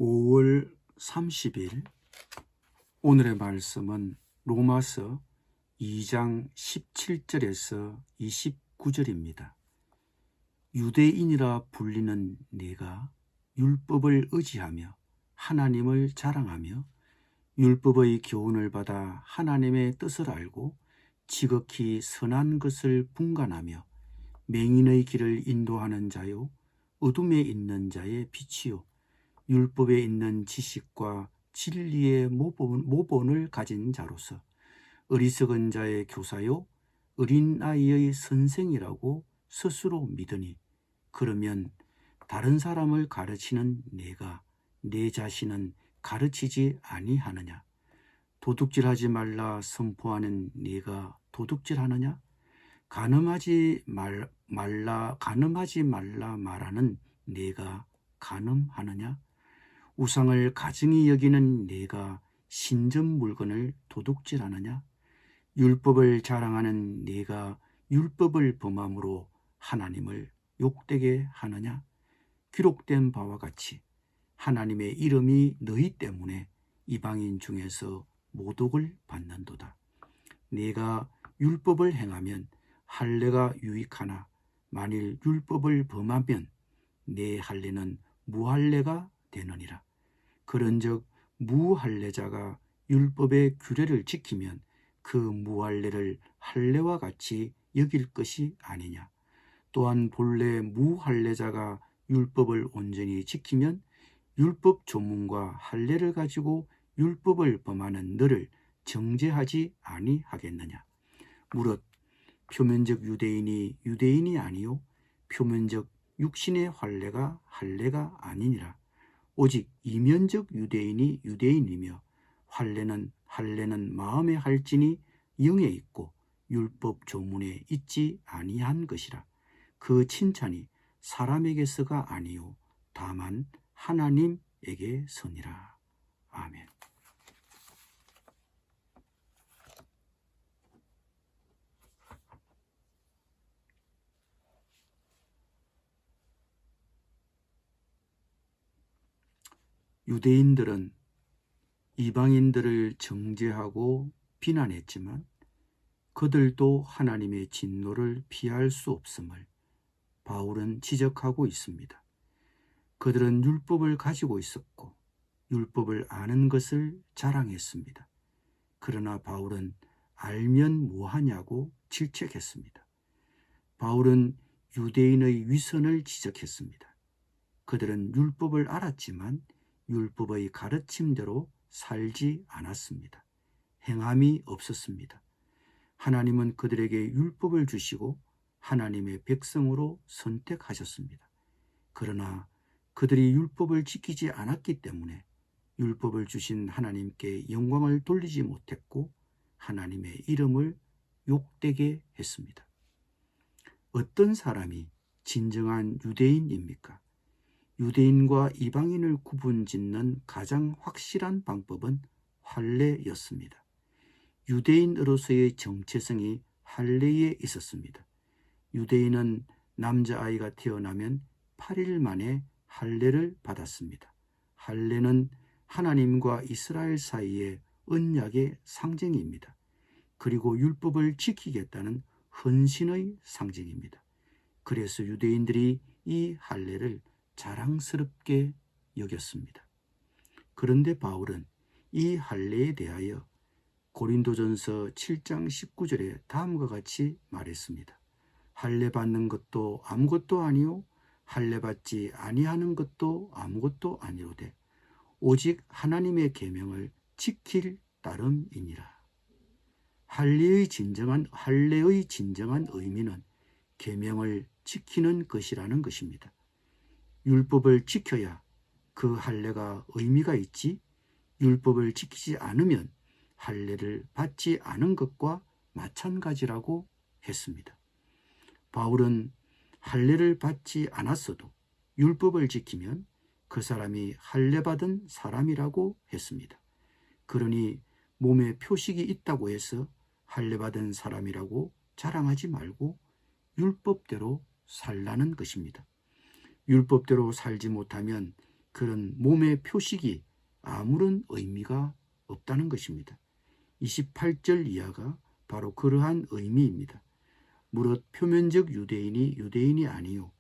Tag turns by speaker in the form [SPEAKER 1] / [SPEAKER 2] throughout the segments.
[SPEAKER 1] 5월 30일 오늘의 말씀은 로마서 2장 17절에서 29절입니다. 유대인이라 불리는 네가 율법을 의지하며 하나님을 자랑하며 율법의 교훈을 받아 하나님의 뜻을 알고 지극히 선한 것을 분간하며 맹인의 길을 인도하는 자요 어둠에 있는 자의 빛이요 율법에 있는 지식과 진리의 모본을 가진 자로서 어리석은 자의 교사요 어린아이의 선생이라고 스스로 믿으니 그러면 다른 사람을 가르치는 네가 내 자신은 가르치지 아니하느냐? 도둑질하지 말라 선포하는 네가 도둑질하느냐? 간음하지 말라 말하는 네가 간음하느냐? 우상을 가증히 여기는 네가 신전 물건을 도둑질하느냐? 율법을 자랑하는 네가 율법을 범함으로 하나님을 욕되게 하느냐? 기록된 바와 같이 하나님의 이름이 너희 때문에 이방인 중에서 모독을 받는도다. 네가 율법을 행하면 할례가 유익하나 만일 율법을 범하면 내 할례는 무할례가 되느니라. 그런즉 무할례자가 율법의 규례를 지키면 그 무할례를 할례와 같이 여길 것이 아니냐. 또한 본래 무할례자가 율법을 온전히 지키면 율법 조문과 할례를 가지고 율법을 범하는 너를 정죄하지 아니하겠느냐. 무릇 표면적 유대인이 유대인이 아니요 표면적 육신의 할례가 아니니라. 오직 이면적 유대인이 유대인이며 할례는 마음에 할지니 영에 있고 율법 조문에 있지 아니한 것이라. 그 칭찬이 사람에게서가 아니요 다만 하나님에게서니라. 아멘. 유대인들은 이방인들을 정죄하고 비난했지만 그들도 하나님의 진노를 피할 수 없음을 바울은 지적하고 있습니다. 그들은 율법을 가지고 있었고 율법을 아는 것을 자랑했습니다. 그러나 바울은 알면 뭐하냐고 질책했습니다. 바울은 유대인의 위선을 지적했습니다. 그들은 율법을 알았지만 율법의 가르침대로 살지 않았습니다. 행함이 없었습니다. 하나님은 그들에게 율법을 주시고 하나님의 백성으로 선택하셨습니다. 그러나 그들이 율법을 지키지 않았기 때문에 율법을 주신 하나님께 영광을 돌리지 못했고 하나님의 이름을 욕되게 했습니다. 어떤 사람이 진정한 유대인입니까? 유대인과 이방인을 구분짓는 가장 확실한 방법은 할례였습니다. 유대인으로서의 정체성이 할례에 있었습니다. 유대인은 남자아이가 태어나면 8일 만에 할례를 받았습니다. 할례는 하나님과 이스라엘 사이의 언약의 상징입니다. 그리고 율법을 지키겠다는 헌신의 상징입니다. 그래서 유대인들이 이 할례를 자랑스럽게 여겼습니다. 그런데 바울은 이 할례에 대하여 고린도전서 7장 19절에 다음과 같이 말했습니다. 할례 받는 것도 아무것도 아니요 할례 받지 아니하는 것도 아무것도 아니로되 오직 하나님의 계명을 지킬 따름이니라. 할례의 진정한 의미는 계명을 지키는 것이라는 것입니다. 율법을 지켜야 그 할례가 의미가 있지 율법을 지키지 않으면 할례를 받지 않은 것과 마찬가지라고 했습니다. 바울은 할례를 받지 않았어도 율법을 지키면 그 사람이 할례 받은 사람이라고 했습니다. 그러니 몸에 표식이 있다고 해서 할례 받은 사람이라고 자랑하지 말고 율법대로 살라는 것입니다. 율법대로 살지 못하면 그런 몸의 표식이 아무런 의미가 없다는 것입니다. 28절 이하가 바로 그러한 의미입니다. 무릇 표면적 유대인이 유대인이 아니요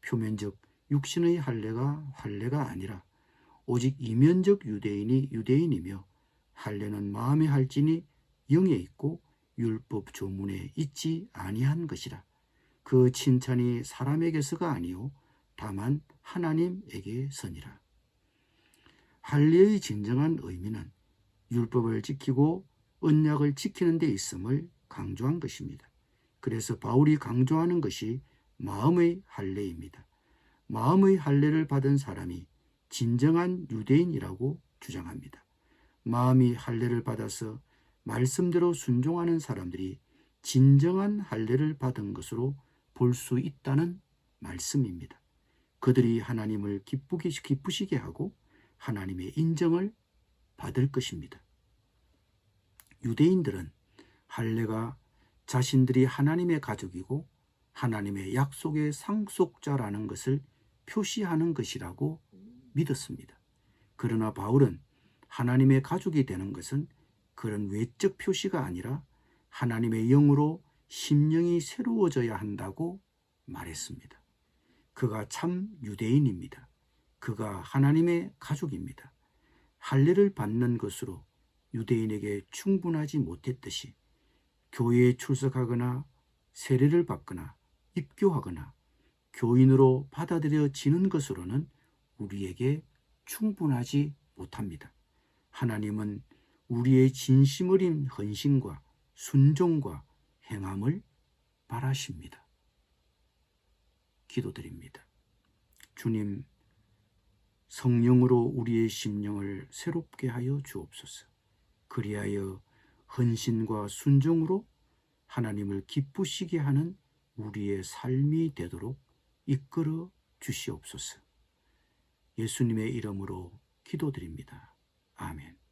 [SPEAKER 1] 표면적 육신의 할례가 할례가 아니라 오직 이면적 유대인이 유대인이며 할례는 마음에 할지니 영에 있고 율법 조문에 있지 아니한 것이라. 그 칭찬이 사람에게서가 아니요 다만 하나님에게서니라. 할례의 진정한 의미는 율법을 지키고 언약을 지키는 데 있음을 강조한 것입니다. 그래서 바울이 강조하는 것이 마음의 할례입니다. 마음의 할례를 받은 사람이 진정한 유대인이라고 주장합니다. 마음이 할례를 받아서 말씀대로 순종하는 사람들이 진정한 할례를 받은 것으로 볼 수 있다는 말씀입니다. 그들이 하나님을 기쁘시게 하고 하나님의 인정을 받을 것입니다. 유대인들은 할례가 자신들이 하나님의 가족이고 하나님의 약속의 상속자라는 것을 표시하는 것이라고 믿었습니다. 그러나 바울은 하나님의 가족이 되는 것은 그런 외적 표시가 아니라 하나님의 영으로 심령이 새로워져야 한다고 말했습니다. 그가 참 유대인입니다. 그가 하나님의 가족입니다. 할례를 받는 것으로 유대인에게 충분하지 못했듯이 교회에 출석하거나 세례를 받거나 입교하거나 교인으로 받아들여지는 것으로는 우리에게 충분하지 못합니다. 하나님은 우리의 진심 어린 헌신과 순종과 행함을 바라십니다. 기도드립니다. 주님, 성령으로 우리의 심령을 새롭게 하여 주옵소서. 그리하여 헌신과 순종으로 하나님을 기쁘시게 하는 우리의 삶이 되도록 이끌어 주시옵소서. 예수님의 이름으로 기도드립니다. 아멘.